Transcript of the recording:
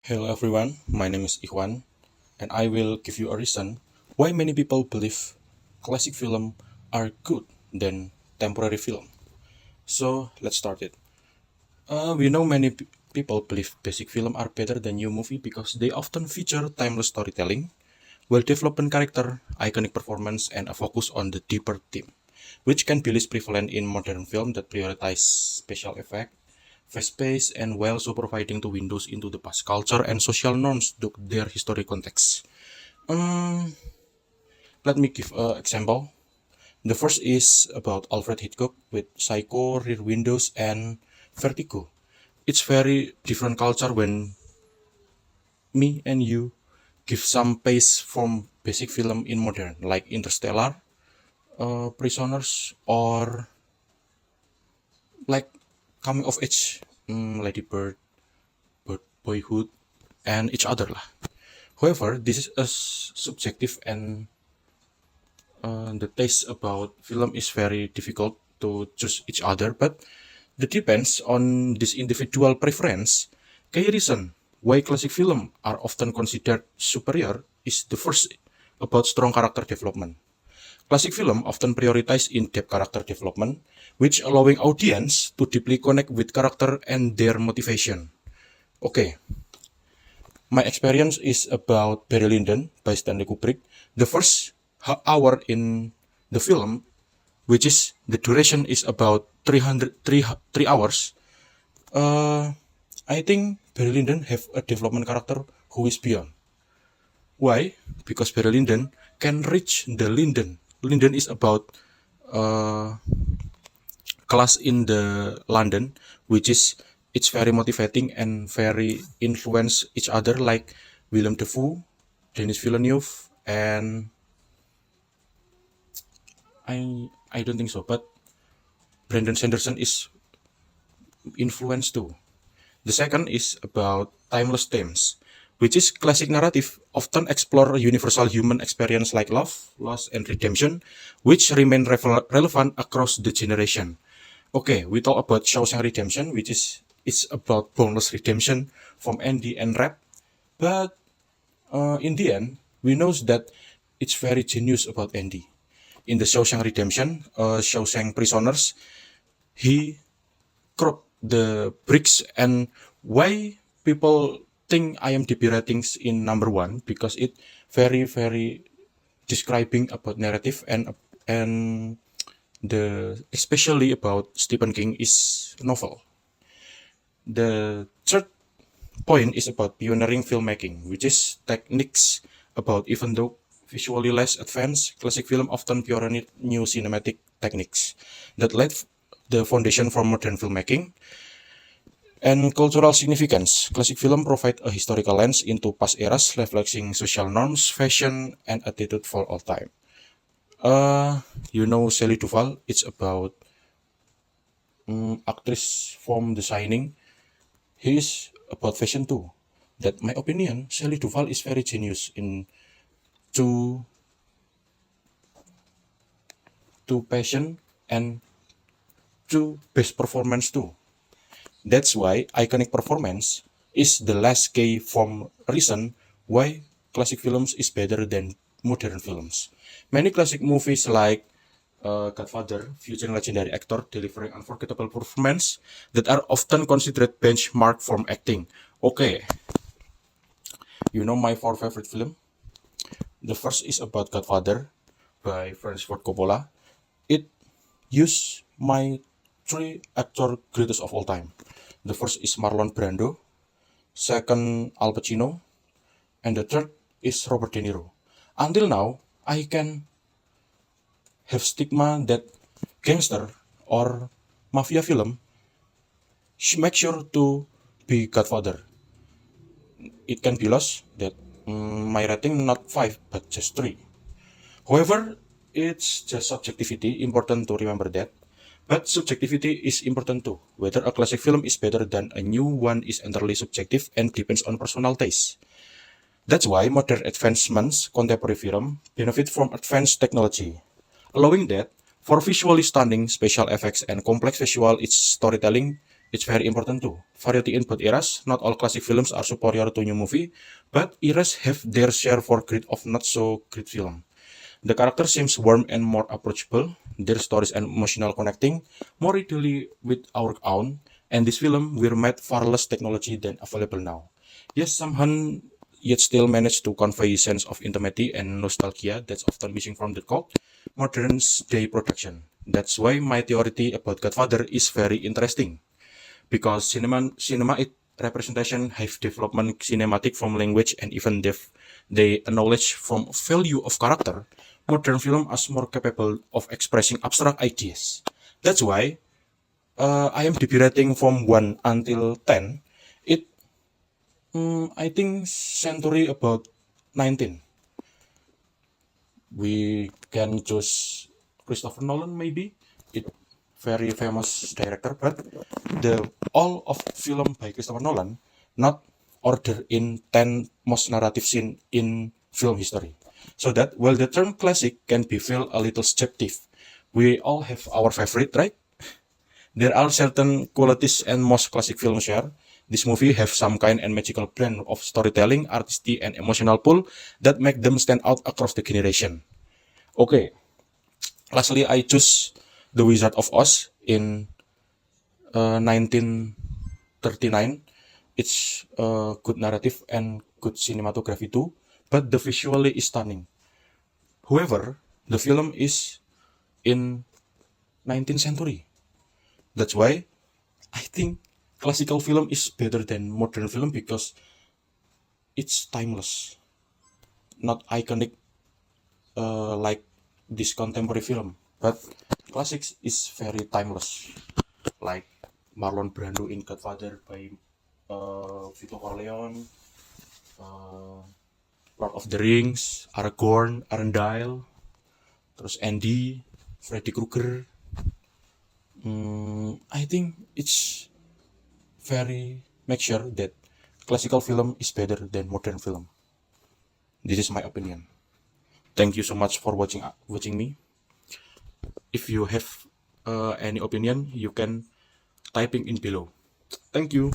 Hello everyone, my name is Ikhwan, and I will give you a reason why many people believe classic film are good than temporary film. So let's start it. We know many people believe basic film are better than new movie because they often feature timeless storytelling, well-developed character, iconic performance, and a focus on the deeper theme, which can be less prevalent in modern film that prioritize special effect, fast pace, and while also providing the windows into the past culture and social norms to their historic context. Um, Let me give an example. The first is about Alfred Hitchcock with Psycho, Rear Windows, and Vertigo. It's very different culture when me and you give some pace from basic film in modern, like Interstellar, Prisoners, or like coming of age, Lady Bird, Boyhood, and each other lah. However, this is a subjective and the taste about film is very difficult to choose each other, but it depends on this individual preference. Key reason why classic film are often considered superior is the first about strong character development. Classic film often prioritize in-depth character development, which allowing audience to deeply connect with character and their motivation. Okay, my experience is about Barry Lyndon by Stanley Kubrick. The first hour in the film, which is the duration is about 3 hours. Uh, I think Barry Lyndon have a development character who is beyond. Why? Because Barry Lyndon can reach the Linden. Linden is about uh, class in the London, which is it's very motivating and very influence each other like Willem Dafoe, Denis Villeneuve, and I don't think so, but Brandon Sanderson is influenced too. The second is about timeless themes, which is classic narrative often explore universal human experience like love, loss, and redemption, which remain relevant across the generation. Okay, we talk about Shawshank Redemption, which is it's about boneless redemption from Andy and Rap, but in the end, we know that it's very genius about Andy. In the Shawshank Redemption, Shawshank Prisoners, he crop the bricks and why people think IMDb ratings in number one because it very describing about narrative and the especially about Stephen King is novel. The third point is about pioneering filmmaking, which is techniques about even though visually less advanced, classic film often pioneered new cinematic techniques that laid the foundation for modern filmmaking. And cultural significance. Classic film provide a historical lens into past eras, reflecting social norms, fashion, and attitude for all time. You know Shelley Duvall. It's about actress from The Shining. He is about fashion too. That my opinion, Shelley Duvall is very genius in to to passion and to best performance too. That's why iconic performance is the last key from reason why classic films is better than modern films. Many classic movies like Godfather featuring legendary actor delivering unforgettable performance that are often considered benchmark from acting. Okay, you know my four favorite film. The first is about Godfather by Francis Ford Coppola. It used my three actor greatest of all time. The first is Marlon Brando, second Al Pacino, and the third is Robert De Niro. Until now, I can have stigma that gangster or mafia film make sure to be Godfather. It can be lost that my rating not 5 but just 3. However, it's just subjectivity, important to remember that. But subjectivity is important too. Whether a classic film is better than a new one is entirely subjective and depends on personal taste. That's why modern advancements, contemporary film, benefit from advanced technology, allowing that for visually stunning special effects and complex visual its storytelling It's very important too. Variety in both eras. Not all classic films are superior to new movie, but eras have their share for great of not so great film. The character seems warm and more approachable. Their stories and emotional connecting more readily with our own. And this film were made far less technology than available now. Yes, somehow yet still managed to convey a sense of intimacy and nostalgia that's often missing from the cult modern day production. That's why my theory about Godfather is very interesting because cinema it representation have development cinematic from language and even they acknowledge from value of character. Modern film is more capable of expressing abstract ideas. That's why I am debating from 1 until 10. It I think century about 19. We can choose Christopher Nolan maybe. It very famous director, but the all of film by Christopher Nolan not order in 10 most narrative scene in film history. So that while the term classic can be feel a little subjective, we all have our favorite, right? There are certain qualities and most classic films share. This movie have some kind and magical blend of storytelling, artistry, and emotional pull that make them stand out across the generation. Okay, lastly, I choose The Wizard of Oz in 1939. It's a good narrative and good cinematography too, but the visually is stunning. However, the film is in 19th century. That's why I think classical film is better than modern film because it's timeless, not iconic like this contemporary film. But classics is very timeless, like Marlon Brando in Godfather by Vito Corleone, uh, Lord of the Rings, Aragorn, Arendelle, terus Andy, Freddy Krueger. I think it's very make sure that classical film is better than modern film. This is my opinion. Thank you so much for watching me. If you have any opinion, you can typing in below. Thank you.